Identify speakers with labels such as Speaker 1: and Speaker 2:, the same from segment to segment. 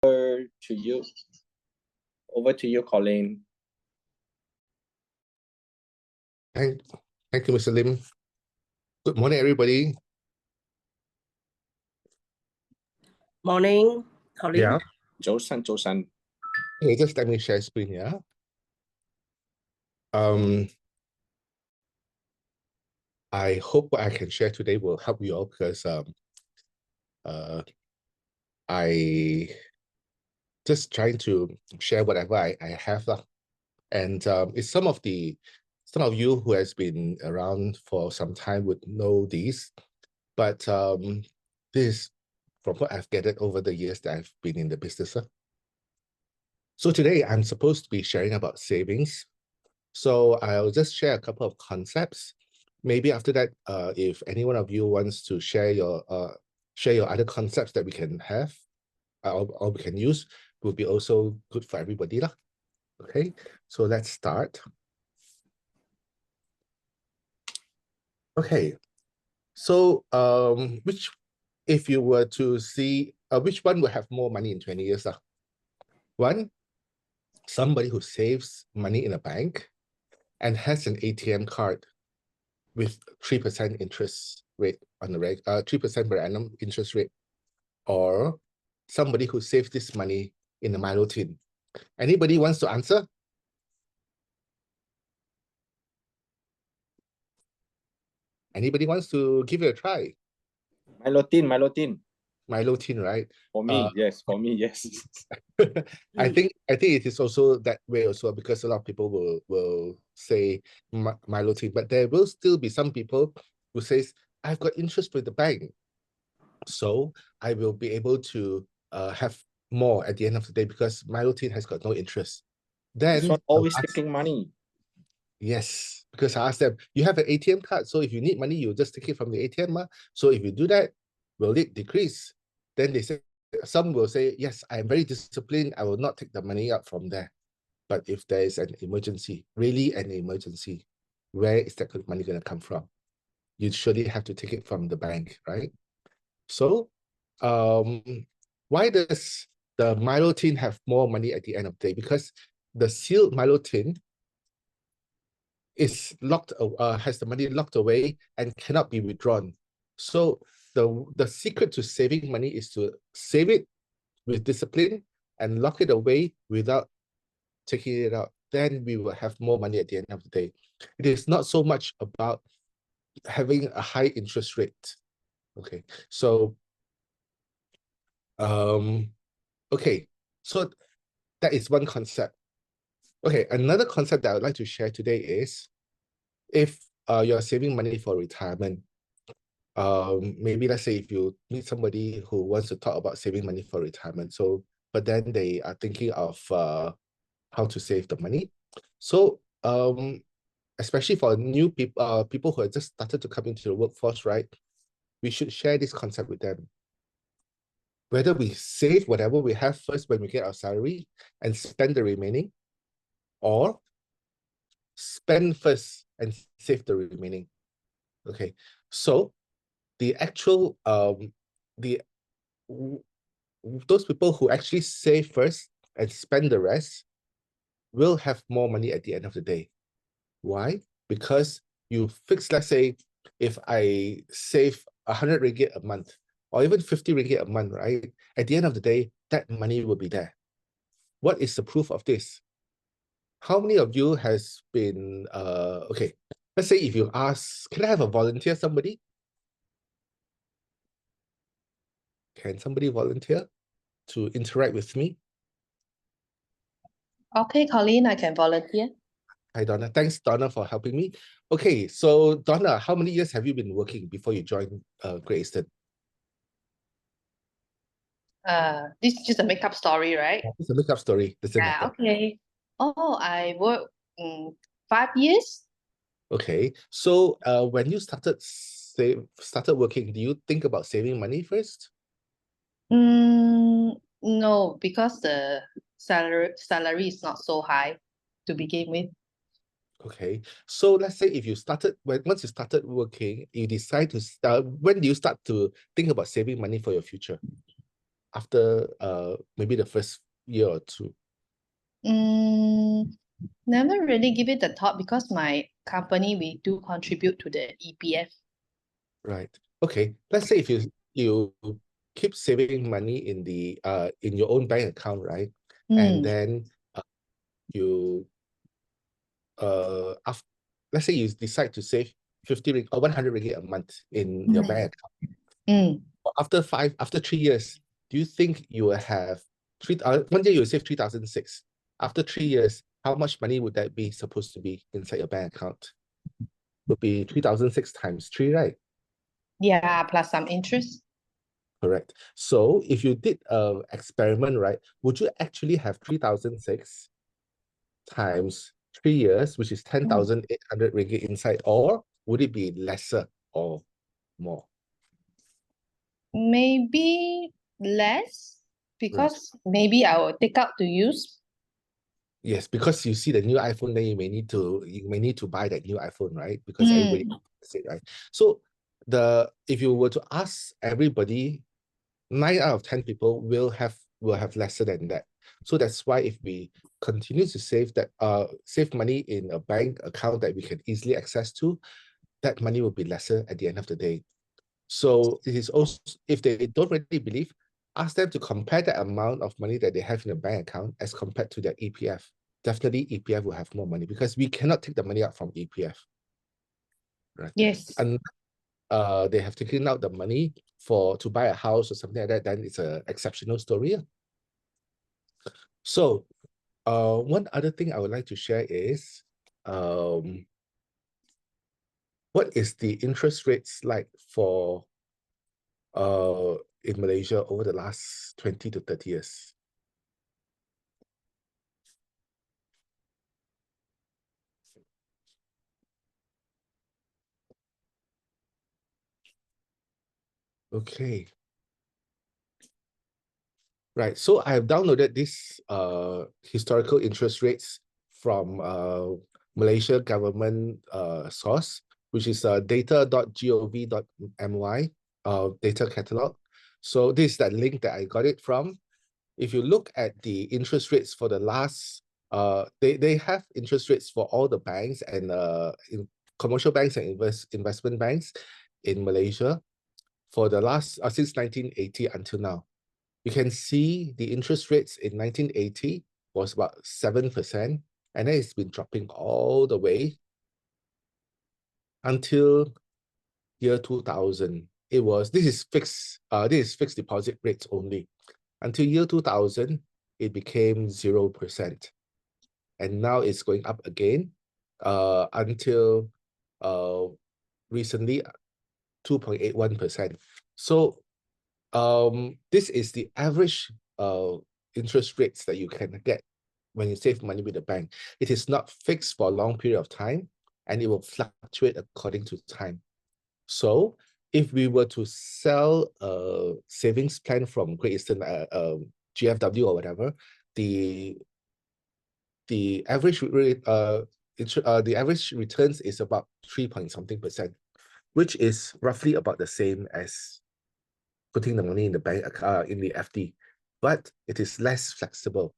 Speaker 1: to you. Over to you, Colleen.
Speaker 2: Thank you, Mr. Lim. Good morning, everybody.
Speaker 3: Morning, Colleen.
Speaker 2: Yeah.
Speaker 1: 早晨，早晨。
Speaker 2: Okay, just let me share screen, yeah. I hope what I can share today will help you all because I just trying to share whatever I have. And it's some of you who has been around for some time would know these, but this from what I've gathered over the years that I've been in the business. So today I'm supposed to be sharing about savings. So I'll just share a couple of concepts. Maybe after that, if any one of you wants to share your other concepts that we can have or we can use, will be also good for everybody. Okay, so let's start. Okay, so if you were to see which one will have more money in 20 years? One, somebody who saves money in a bank and has an ATM card with 3% interest rate on the 3% per annum interest rate, or somebody who saves this money in a Milo tin. Anybody wants to answer? Anybody wants to give it a try?
Speaker 1: Milo tin, Milo tin.
Speaker 2: Milo tin, right?
Speaker 1: For me, yes. For me, yes.
Speaker 2: I think it is also that way also, because a lot of people will say Milo tin, but there will still be some people who says, I've got interest with the bank, so I will be able to have more at the end of the day because Milo tin has got no interest. Then
Speaker 1: This one always taking money.
Speaker 2: Yes, because I asked them, you have an ATM card, so if you need money, you just take it from the ATM. So if you do that, will it decrease? Then they say, some will say, yes, I am very disciplined. I will not take the money out from there. But if there is an emergency, really an emergency, where is that money going to come from? You surely have to take it from the bank, right? So why does the Milo tin have more money at the end of the day? Because the sealed Milo tin is locked, has the money locked away and cannot be withdrawn. So the secret to saving money is to save it with discipline and lock it away without taking it out. Then we will have more money at the end of the day. It is not so much about having a high interest rate. Okay, so okay, so that is one concept. Okay, another concept that I would like to share today is if you're saving money for retirement, maybe let's say if you meet somebody who wants to talk about saving money for retirement, so but then they are thinking of how to save the money. So especially for new people, people who have just started to come into the workforce, right? We should share this concept with them. Whether we save whatever we have first when we get our salary and spend the remaining, or spend first and save the remaining. Okay, so the actual those people who actually save first and spend the rest will have more money at the end of the day. Why? Because you fix, let's say, if I save 100 ringgit a month or even 50 ringgit a month, right? At the end of the day, that money will be there. What is the proof of this? How many of you has been, okay, let's say if you ask, can I have a volunteer, somebody? Can somebody volunteer to interact with me?
Speaker 4: Okay, Colleen, I can volunteer.
Speaker 2: Hi, Donna. Thanks, Donna, for helping me. Okay, so Donna, how many years have you been working before you joined Great Eastern?
Speaker 4: This is just a makeup story, right?
Speaker 2: It's a makeup story. Doesn't matter.
Speaker 4: Okay. Oh, I worked 5 years.
Speaker 2: Okay, so when you started working, do you think about saving money first?
Speaker 4: No, because the salary is not so high to begin with.
Speaker 2: Okay, so let's say if you started, once you started working, you decide to start, when do you start to think about saving money for your future? after maybe the first year or two?
Speaker 4: Never really give it a thought because my company, we do contribute to the EPF.
Speaker 2: Right. Okay. Let's say if you keep saving money in the in your own bank account, right? And then you after, let's say you decide to save 50 ringgit or 100 ringgit a month in your bank account. After 3 years, do you think you will have one year you will save 3,006? After 3 years, how much money would that be supposed to be inside your bank account? Would be 3,006 times 3, right?
Speaker 4: Yeah, plus some interest.
Speaker 2: Correct. So if you did an experiment, right, would you actually have 3,006 times 3 years, which is 10,800 ringgit inside, or would it be lesser or more?
Speaker 4: Maybe less because maybe I will take out to use.
Speaker 2: Yes, because you see the new iPhone, then you may need to buy that new iPhone, right? Because everybody has it, right? So if you were to ask everybody, 9 out of 10 people will have lesser than that. So that's why if we continue to save money in a bank account that we can easily access to, that money will be lesser at the end of the day. So it is also, if they don't really believe, ask them to compare the amount of money that they have in a bank account as compared to their EPF. Definitely EPF will have more money because we cannot take the money out from EPF. Right.
Speaker 4: Yes.
Speaker 2: And they have taken out the money to buy a house or something like that, then it's an exceptional story. So one other thing I would like to share is what is the interest rates like for in Malaysia over the last 20 to 30 years? Okay. Right. So I have downloaded this historical interest rates from Malaysia government source, which is data.gov.my data catalog. So this is that link that I got it from. If you look at the interest rates for the last, they have interest rates for all the banks and in commercial banks and investment banks in Malaysia for the last since 1980 until now. You can see the interest rates in 1980 was about 7%, and then it's been dropping all the way until year 2000. This is fixed deposit rates only. Until year 2000, it became 0%. And now it's going up again until recently 2.81%. So this is the average interest rates that you can get when you save money with the bank. It is not fixed for a long period of time, and it will fluctuate according to time. So if we were to sell a savings plan from Great Eastern, GFW or whatever, the average rate, the average returns is about 3 point something percent, which is roughly about the same as putting the money in the bank in the FD, but it is less flexible.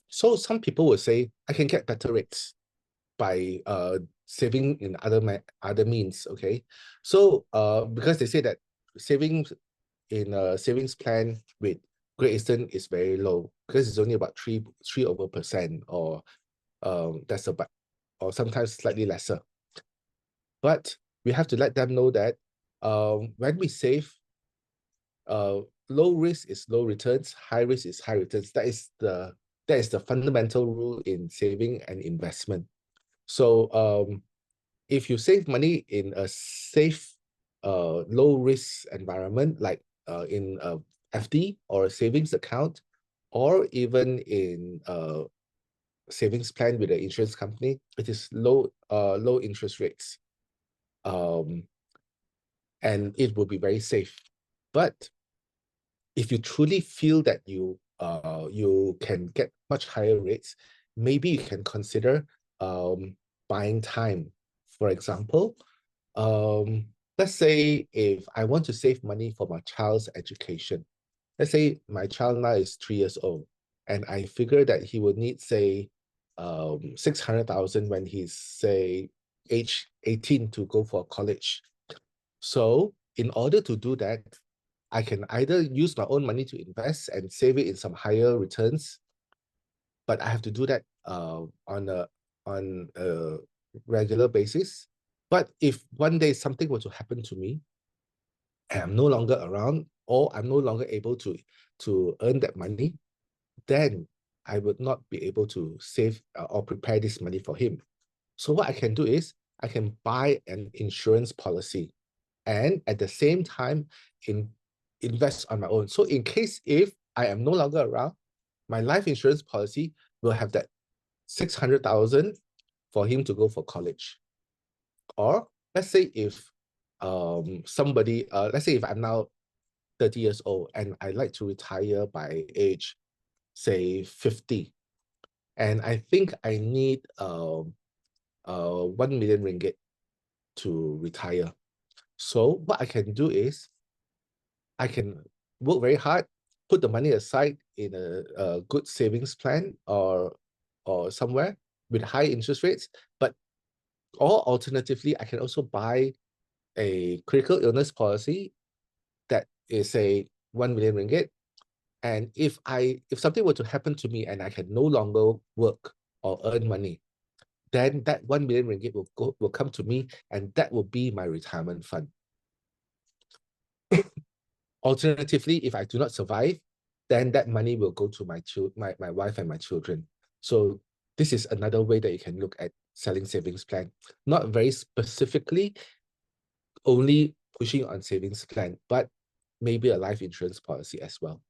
Speaker 2: So some people will say, I can get better rates by saving in other means. Okay, so because they say that savings in a savings plan with Great Eastern is very low because it's only about 3% or that's about, or sometimes slightly lesser. But we have to let them know that when we save, low risk is low returns, high risk is high returns. That is the fundamental rule in saving and investment. So if you save money in a safe, low risk environment, like in a FD or a savings account, or even in a savings plan with an insurance company, it is low interest rates. And it will be very safe. But if you truly feel that you can get much higher rates, maybe you can consider buying time. For example, let's say if I want to save money for my child's education, let's say my child now is 3 years old, and I figure that he would need, say, 600,000 when he's, say, age 18 to go for college. So in order to do that, I can either use my own money to invest and save it in some higher returns, but I have to do that on a regular basis. But if one day something were to happen to me, and I'm no longer around, or I'm no longer able to earn that money, then I would not be able to save or prepare this money for him. So what I can do is I can buy an insurance policy, and at the same time invest on my own. So in case if I am no longer around, my life insurance policy will have that 600,000 for him to go for college. Or let's say if somebody, let's say if I'm now 30 years old and I like to retire by age, say 50, and I think I need 1 million ringgit to retire. So what I can do is I can work very hard, put the money aside in a good savings plan or somewhere with high interest rates. Or alternatively, I can also buy a critical illness policy that is a 1 million ringgit. And if something were to happen to me and I can no longer work or earn money, then that 1 million ringgit will come to me, and that will be my retirement fund. Alternatively, if I do not survive, then that money will go to my wife and my children. So this is another way that you can look at selling savings plan. Not very specifically only pushing on savings plan, but maybe a life insurance policy as well.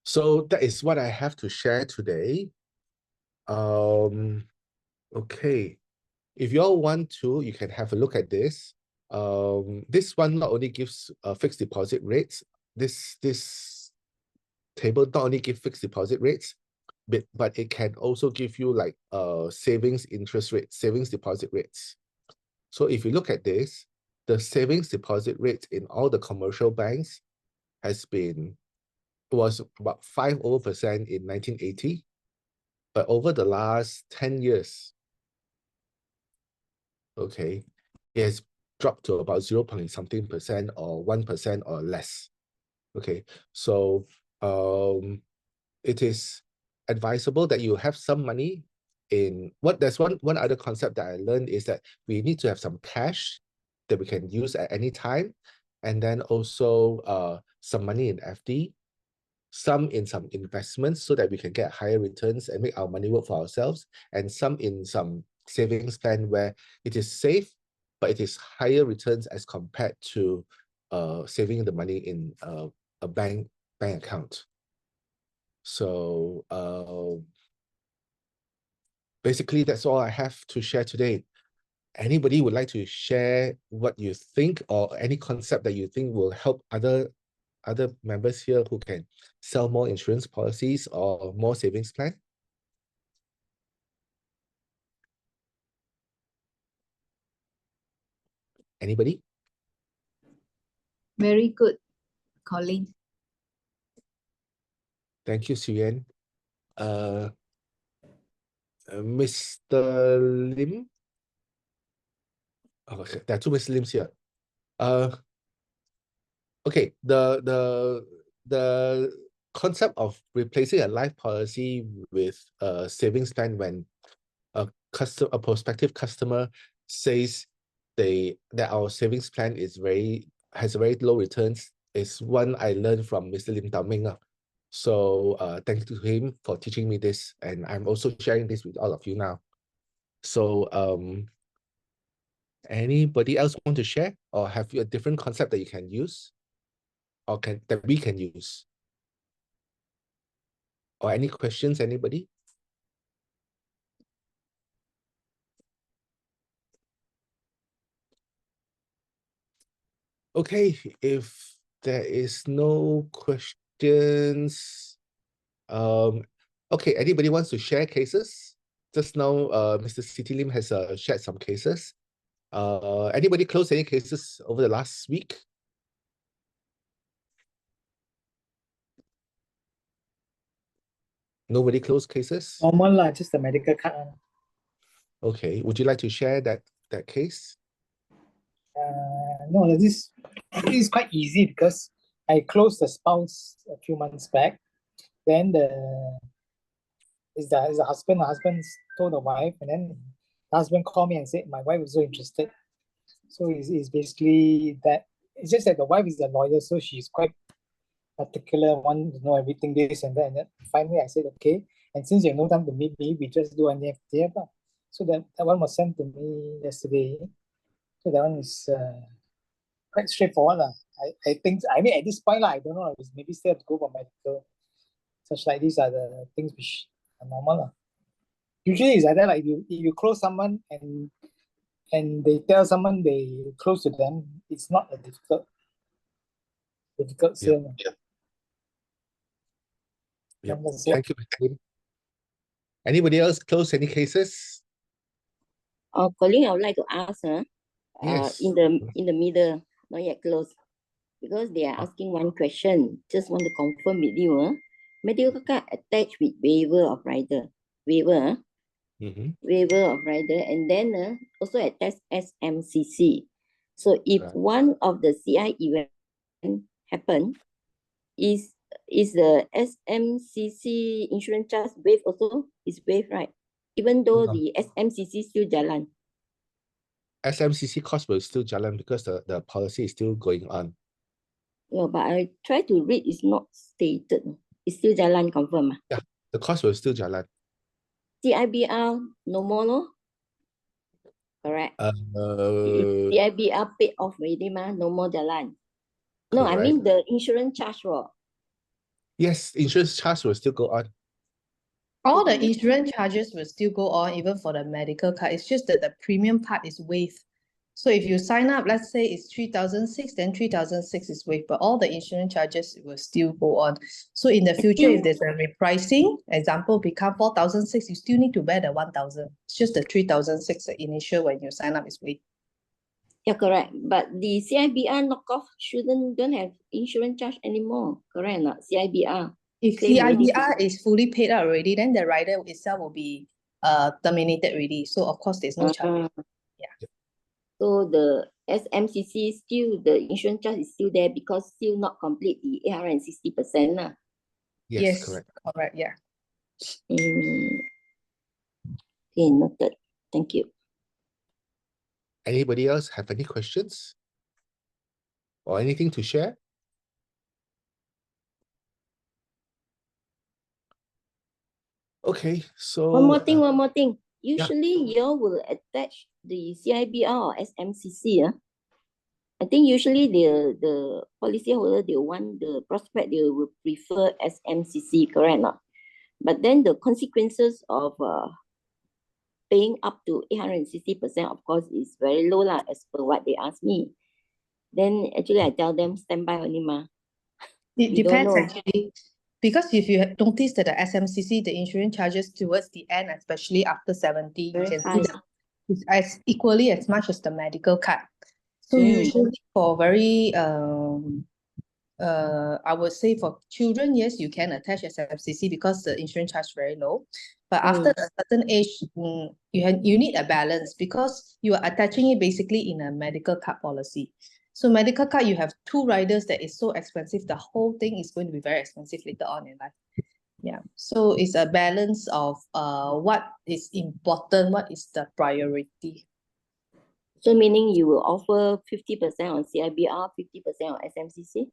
Speaker 2: So that is what I have to share today. Okay. If you all want to, you can have a look at this. This one not only gives fixed deposit rates. This table not only gives fixed deposit rates, but it can also give you like savings interest rates, savings deposit rates. So if you look at this, the savings deposit rate in all the commercial banks was about 5% in 1980, but over the last 10 years, okay, it has dropped to about 0 point something percent or 1% or less. Okay, so it is advisable that you have some money in there's one other concept that I learned is that we need to have some cash that we can use at any time, and then also some money in FD, some in some investments so that we can get higher returns and make our money work for ourselves, and some in some savings plan where it is safe, but it is higher returns as compared to saving the money in a bank account. So basically, that's all I have to share today. Anybody would like to share what you think or any concept that you think will help other members here who can sell more insurance policies or more savings plan? Anybody?
Speaker 3: Very good, Colin.
Speaker 2: Thank you, Vivian. Mr. Lim? Oh, okay. There are two Mr. Lims here. Okay, the concept of replacing a life policy with a savings plan when a prospective customer says that our savings plan has very low returns is one I learned from Mr. Lim Tao Ming. So thanks to him for teaching me this, and I'm also sharing this with all of you now. So anybody else want to share, or have you a different concept that you can use, or that we can use? Or any questions, anybody? Okay, if there is no questions, okay, anybody wants to share cases? Just now, Mr. Siti Lim has shared some cases. Anybody close any cases over the last week? Nobody closed cases?
Speaker 5: Normal lah, just the medical card.
Speaker 2: Okay, would you like to share that case?
Speaker 5: No, this is quite easy because I closed the spouse a few months back. Then the husband. The husband told the wife, and then the husband called me and said my wife was so interested. So it's basically that. It's just that the wife is a lawyer, so she's quite particular, want to know everything, this and that. And then finally I said, okay. And since you have no time to meet me, we just do an EFT. So that one was sent to me yesterday. So that one is quite straightforward. I think, I mean, at this point, I don't know, maybe still have to go for medical. Such like these are the things which are normal. Usually it's like that, like if you close someone and they tell someone they close to them, it's not a difficult sale.
Speaker 2: Yep.
Speaker 5: That's it.
Speaker 2: Thank you, Mr. Lim. Anybody else close any cases?
Speaker 6: Colleen, I would like to ask,
Speaker 2: Yes.
Speaker 6: in the middle, not yet close, because they are asking one question. Just want to confirm with you. Medical card attached with waiver of rider. Waiver of rider, and then also attached SMCC. So if
Speaker 2: Right.
Speaker 6: one of the CI event happen, is the SMCC insurance charge waived also? Is waived, right? Even though
Speaker 2: No.
Speaker 6: the SMCC still jalan.
Speaker 2: SMCC cost will still jalan because the policy is still going on.
Speaker 6: Yeah, but I try to read, it's not stated. It's still jalan, confirm.
Speaker 2: Yeah, the cost will still jalan.
Speaker 6: CIBR no more, no? Correct.
Speaker 2: Uh,
Speaker 6: CIBR paid off already, no more jalan. No, I mean the insurance charge.
Speaker 2: yes, insurance charge will still go on.
Speaker 4: All the insurance charges will still go on even for the medical card. It's just that the premium part is waived. So if you sign up, let's say it's 3,006, then 3,006 is waived, but all the insurance charges will still go on. So in the future, if there's a repricing, example, become 4,006, you still need to bear the 1,000. It's just the 3,006 the initial when you sign up is waived.
Speaker 6: Yeah, correct. But the CIBR knockoff don't have insurance charge anymore. Correct or not? CIBR.
Speaker 4: If
Speaker 6: Claim already.
Speaker 4: CIBR is fully paid out already, then the rider itself will be terminated already. So of course, there's no charge.
Speaker 6: So the SMCC still, the insurance charge is still there because still not complete the 860%.
Speaker 2: Yes, correct.
Speaker 4: Correct, yeah.
Speaker 6: Okay, noted. Thank you.
Speaker 2: Anybody else have any questions? Or anything to share? Okay, so
Speaker 6: One more thing. Usually you all will attach the CIBR or SMCC. I think usually the policyholder, they want the prospect, they will prefer SMCC, correct or not? But then the consequences of paying up to 860%, of course, is very low as per what they ask me. Then actually I tell them standby only
Speaker 4: It
Speaker 6: We don't
Speaker 4: depends
Speaker 6: know.
Speaker 4: actually. Because if you notice that the SMCC, the insurance charges towards the end, especially after 70, you
Speaker 6: Very
Speaker 4: can
Speaker 6: high.
Speaker 4: see that it's as equally as much as the medical card. So
Speaker 6: Mm.
Speaker 4: usually for very I would say for children, yes, you can attach SMCC because the insurance charge is very low. But after a certain age, you need a balance because you are attaching it basically in a medical card policy. So medical card, you have two riders that is so expensive, the whole thing is going to be very expensive later on in life. Yeah. So it's a balance of what is important, what is the priority.
Speaker 6: So meaning you will offer 50% on CIBR, 50% on SMCC?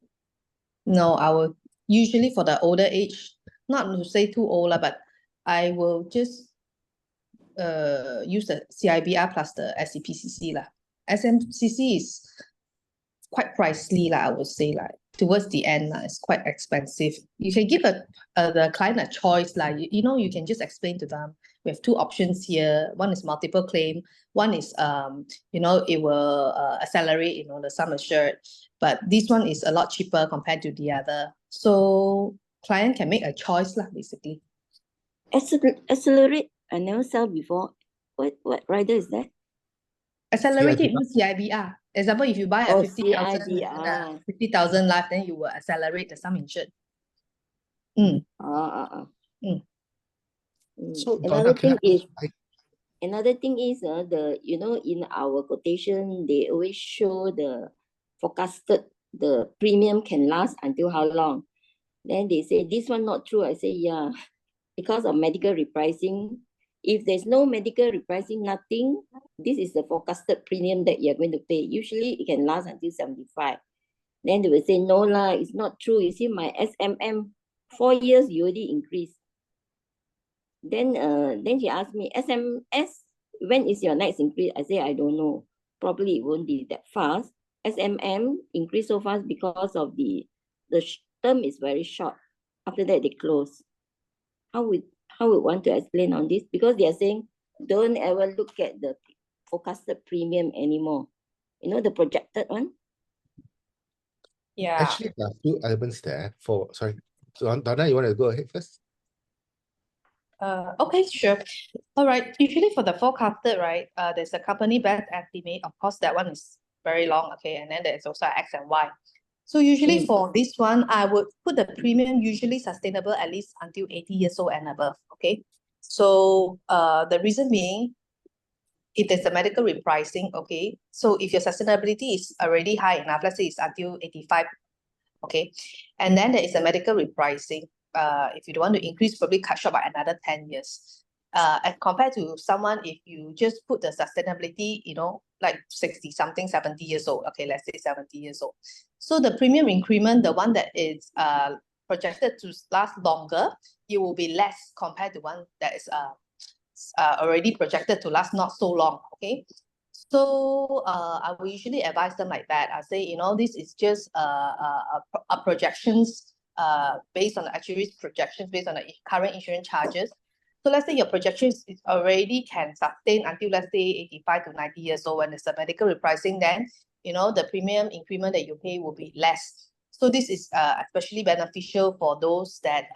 Speaker 4: No, I will usually for the older age, not to say too old, but I will just use the CIBR plus the SCPCC lah. SMCC is quite pricey lah, I would say towards the end it's quite expensive. You can give the client a choice you know, you can just explain to them. We have two options here. One is multiple claim. One is you know, it will accelerate, you know, the sum assured. But this one is a lot cheaper compared to the other. So client can make a choice basically.
Speaker 6: Accelerate, I never sell before. What rider is that?
Speaker 4: Accelerated means CIBR. Example, if you buy a
Speaker 6: Oh,
Speaker 4: 50,000
Speaker 6: CIBR.
Speaker 4: 50,000 life, then you will accelerate the sum insured.
Speaker 6: Mm.
Speaker 2: So
Speaker 6: Another
Speaker 2: Donna, can
Speaker 6: thing
Speaker 2: I,
Speaker 6: is in our quotation they always show the forecasted the premium can last until how long. Then they say this one not true. I say yeah, because of medical repricing. If there's no medical repricing, nothing, this is the forecasted premium that you're going to pay. Usually it can last until 75. Then they will say, no lah, it's not true. You see my SMM, 4 years you already increased. Then she asked me, SMS, when is your next increase? I say, I don't know. Probably it won't be that fast. SMM increased so fast because of the term is very short. After that, they close. How would want to explain on this? Because they are saying, don't ever look at the forecasted premium anymore. You know, the projected one?
Speaker 4: Yeah.
Speaker 2: actually, there are a few elements there for, sorry, so Donna, you want to go ahead first?
Speaker 4: Okay, sure. All right. Usually for the forecasted, right, there's a company best estimate. Of course, that one is very long, okay, and then there's also X and Y. So usually for this one, I would put the premium usually sustainable at least until 80 years old and above, okay? So the reason being, if there's a medical repricing, okay, so if your sustainability is already high enough, let's say it's until 85, okay, and then there is a medical repricing, if you don't want to increase, probably cut short by another 10 years. As compared to someone, if you just put the sustainability, like 60 something, 70 years old, okay, let's say 70 years old. So the premium increment, the one that is projected to last longer, it will be less compared to one that is already projected to last not so long, okay? So I will usually advise them like that. I say, this is just a projections based on the actuary's projections, based on the current insurance charges. So let's say your projections is already can sustain until, let's say, 85 to 90 years old. When it's a medical repricing, then, the premium increment that you pay will be less. So this is especially beneficial for those that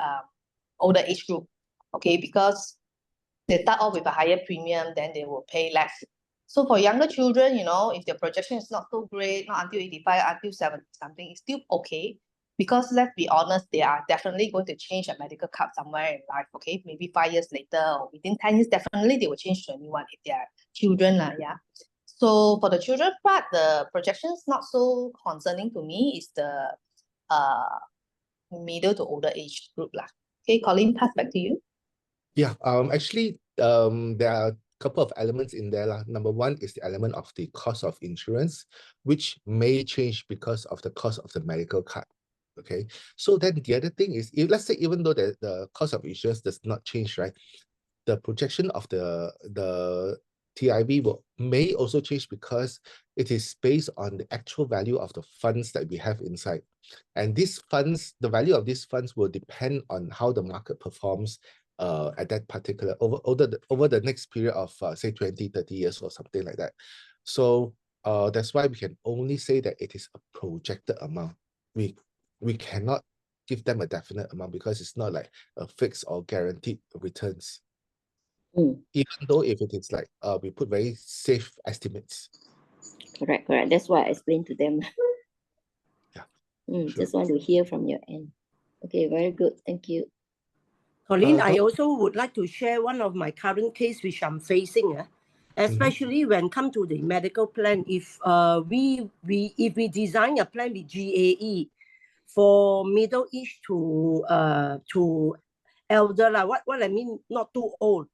Speaker 4: older age group, okay? Because they start off with a higher premium, then they will pay less. So for younger children, if their projection is not so great, not until 85, until 70 something, it's still okay. Because let's be honest, they are definitely going to change a medical card somewhere in life, okay? Maybe 5 years later or within 10 years, definitely they will change to a new one if they are children, yeah. So for the children part, the projection is not so concerning to me. It's the middle to older age group. Okay, Colleen, pass back to you.
Speaker 2: Yeah, actually, there are a couple of elements in there. Number one is the element of the cost of insurance, which may change because of the cost of the medical card. Okay, so then the other thing is, if let's say even though the cost of insurance does not change, right, the projection of the TIV may also change because it is based on the actual value of the funds that we have inside. And these funds, the value of these funds will depend on how the market performs at that particular, over the next period of say 20, 30 years or something like that. So that's why we can only say that it is a projected amount. We cannot give them a definite amount because it's not like a fixed or guaranteed returns. Even though if it is like we put very safe estimates.
Speaker 6: Correct. That's why I explained to them.
Speaker 2: Yeah. Sure.
Speaker 6: Just want to hear from your end. Okay, very good. Thank you.
Speaker 7: Colleen, I also would like to share one of my current case which I'm facing, especially when come to the medical plan. If we design a plan with GAE for middle age to elder, what I mean, not too old.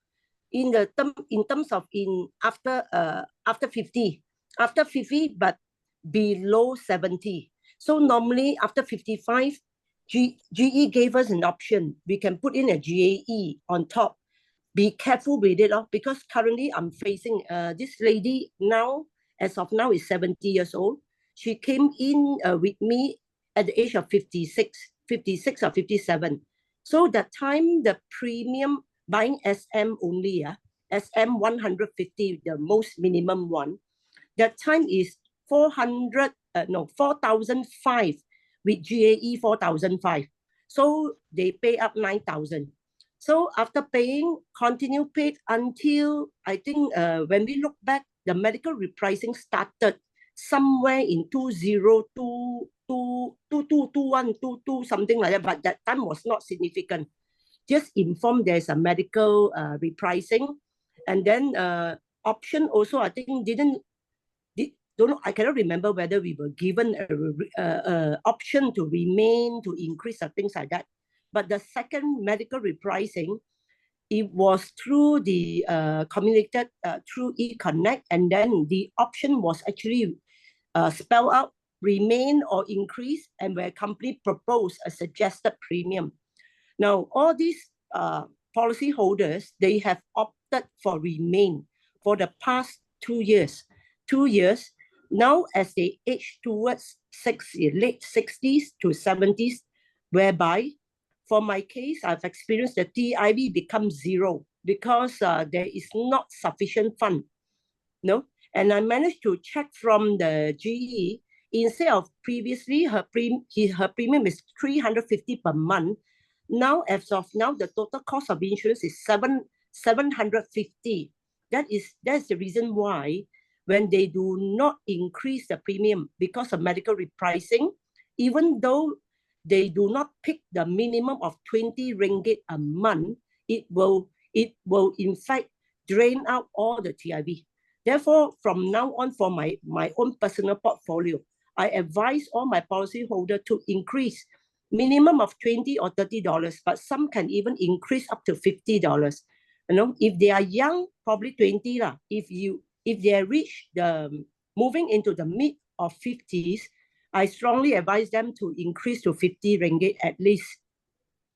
Speaker 7: In terms of after 50, but below 70. So normally after 55, GE gave us an option. We can put in a GAE on top. Be careful with it, because currently I'm facing this lady now, as of now, is 70 years old. She came in with me at the age of 56 or 57. So that time, the premium buying SM only, SM 150, the most minimum one. That time is 4,005 with GAE 4,005. So they pay up 9,000. So after paying, continue paid until I think when we look back, the medical repricing started somewhere in 2022, something like that, but that time was not significant. Just informed there's a medical repricing, and then option also, I think don't know, I cannot remember whether we were given a option to remain, to increase, or things like that. But the second medical repricing, it was through the communicated through eConnect, and then the option was actually spelled out, remain or increase, and where company proposed a suggested premium. Now, all these policy holders, they have opted for remain for the past 2 years. 2 years. Now, as they age towards late 60s to 70s, whereby, for my case, I've experienced the TIV becomes zero because there is not sufficient fund. No, and I managed to check from the GE. Instead of previously, her premium is 350 per month. Now, as of now, the total cost of insurance is 750. That's the reason why, when they do not increase the premium because of medical repricing, even though they do not pick the minimum of 20 ringgit a month, it will in fact drain out all the TIV. Therefore, from now on, for my own personal portfolio, I advise all my policyholders to increase minimum of $20 or $30, but some can even increase up to $50. You know, if they are young, probably 20 lah. If they reach moving into the mid of 50s, I strongly advise them to increase to 50 ringgit at least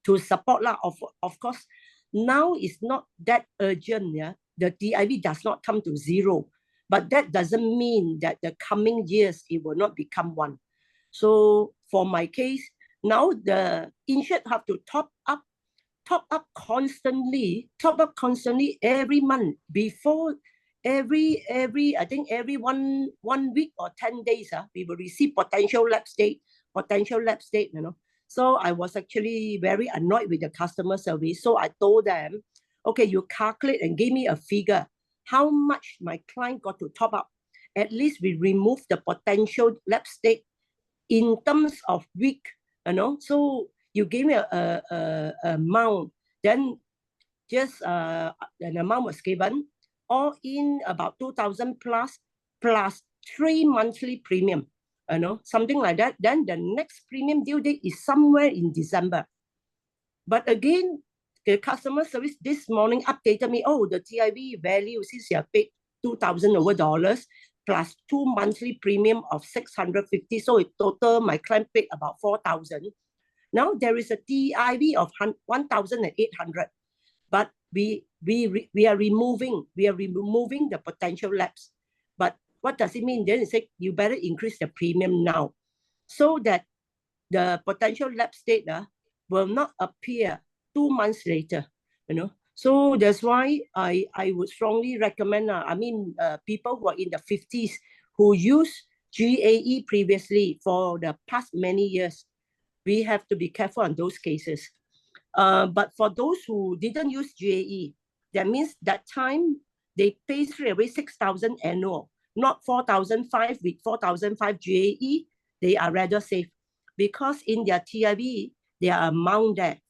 Speaker 7: to support lah. Of course, now it's not that urgent. Yeah, the TIV does not come to zero, but that doesn't mean that the coming years it will not become one. So for my case, now the insured have to top up constantly every month before every I think every one week or 10 days, we will receive potential lapse date, you know. So I was actually very annoyed with the customer service. So I told them, okay, you calculate and give me a figure, how much my client got to top up. At least we remove the potential lapse date in terms of week, you know. So you give me a amount, then just an amount was given, all in about 2,000 plus 3 monthly premium, you know, something like that. Then the next premium due date is somewhere in December. But again, the customer service this morning updated me, oh, the TIV value, since you have paid $2,000 over plus 2 monthly premium of 650, so in total my client paid about 4,000. Now there is a TIV of 1,800, but we are removing the potential lapse. But what does it mean? Then it says you better increase the premium now, so that the potential lapse date will not appear 2 months later, you know. So that's why I would strongly recommend, people who are in the 50s who use GAE previously for the past many years, we have to be careful on those cases. But for those who didn't use GAE, that means that time they pay straight away 6,000 annual, not 4,500 with 4,500 GAE. They are rather safe because in their TIV, there are amount there.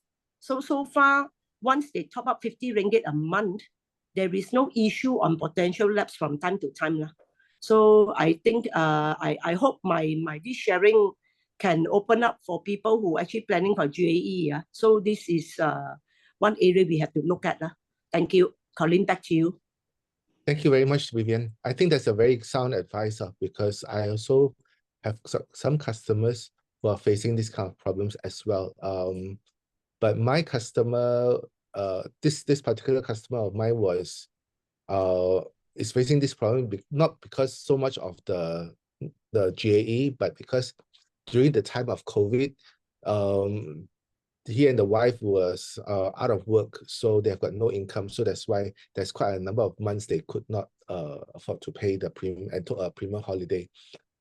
Speaker 7: So far, once they top up 50 ringgit a month, there is no issue on potential lapse from time to time. So I think I hope my this sharing can open up for people who are actually planning for GAE. So this is one area we have to look at. Thank you. Colin, back to you.
Speaker 2: Thank you very much, Vivian. I think that's a very sound advice because I also have some customers who are facing these kind of problems as well. But my customer, this particular customer of mine is facing this problem not because so much of the GAE, but because during the time of COVID, he and the wife was out of work, so they've got no income. So that's why there's quite a number of months they could not afford to pay the premium and took a premium holiday.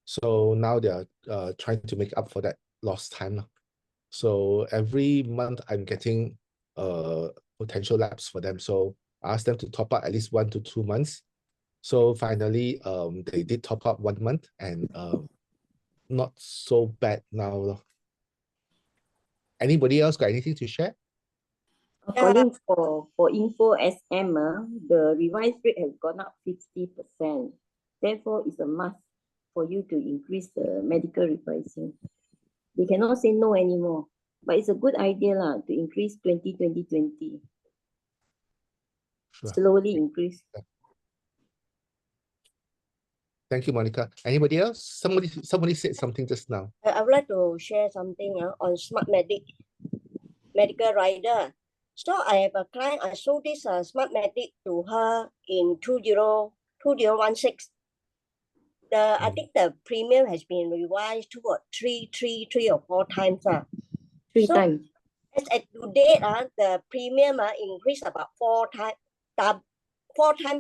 Speaker 2: So now they are trying to make up for that lost time. So every month I'm getting potential lapse for them. So I ask them to top up at least 1 to 2 months. So finally, they did top up 1 month and not so bad now, lor. Anybody else got anything to share?
Speaker 6: According for Info SM, the revised rate has gone up 50%. Therefore, it's a must for you to increase the medical repricing. They cannot say no anymore. But it's a good idea to increase 20.
Speaker 2: Sure.
Speaker 6: Slowly increase.
Speaker 2: Thank you, Monica. Anybody else? Somebody said something just now.
Speaker 8: I would like to share something on Smart Medical Rider. So I have a client, I sold this Smart Medic to her in 2016. I think the premium has been revised to three or four times.
Speaker 6: Three times.
Speaker 8: As at today, the premium increased about 4 times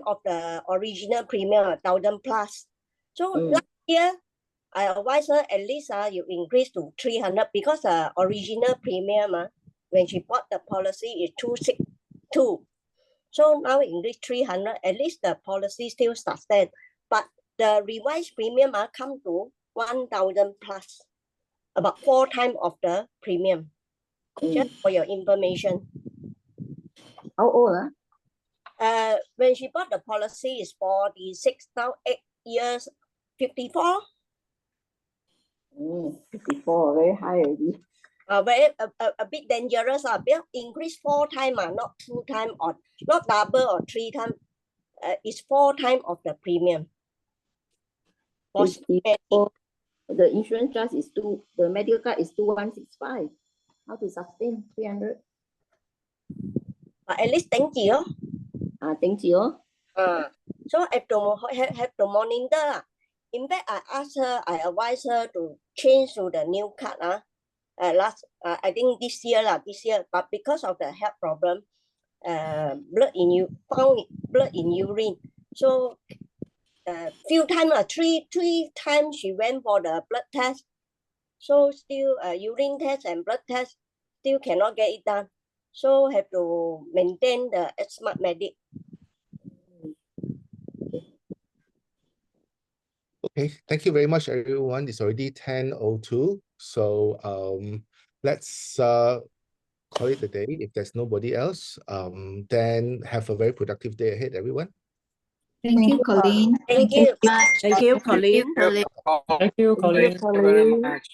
Speaker 8: of the original premium, 1,000 plus. So last year, I advise her at least you increase to 300 because the original premium when she bought the policy is 262. So now increase 300, at least the policy still sustain. But the revised premium come to 1,000 plus, about 4 times of the premium. Just for your information.
Speaker 6: How old?
Speaker 8: When she bought the policy is 46, now 8 years, 54.
Speaker 6: 54, very high already.
Speaker 8: A bit dangerous. Increase 4 times, not 2 times, or not double or 3 times. It's 4 times of the premium.
Speaker 6: The insurance charge is the medical card is 2,165. How to sustain 300?
Speaker 8: At least thank you.
Speaker 6: Thank you.
Speaker 8: So have to monitor. In fact, I asked her, I advised her to change to the new card. I think this year, but because of the health problem, blood in urine. So few times, three times she went for the blood test. So still urine test and blood test still cannot get it done. So have to maintain the Smart Medic.
Speaker 2: Okay, thank you very much, everyone. It's already 10:02. So let's call it a day. If there's nobody else, then have a very productive day ahead, everyone.
Speaker 3: Thank you, Colleen.
Speaker 8: Thank you.
Speaker 3: Much.
Speaker 7: Thank you, Colleen.
Speaker 3: Colleen.
Speaker 5: Thank you, Colleen. Thank you very much.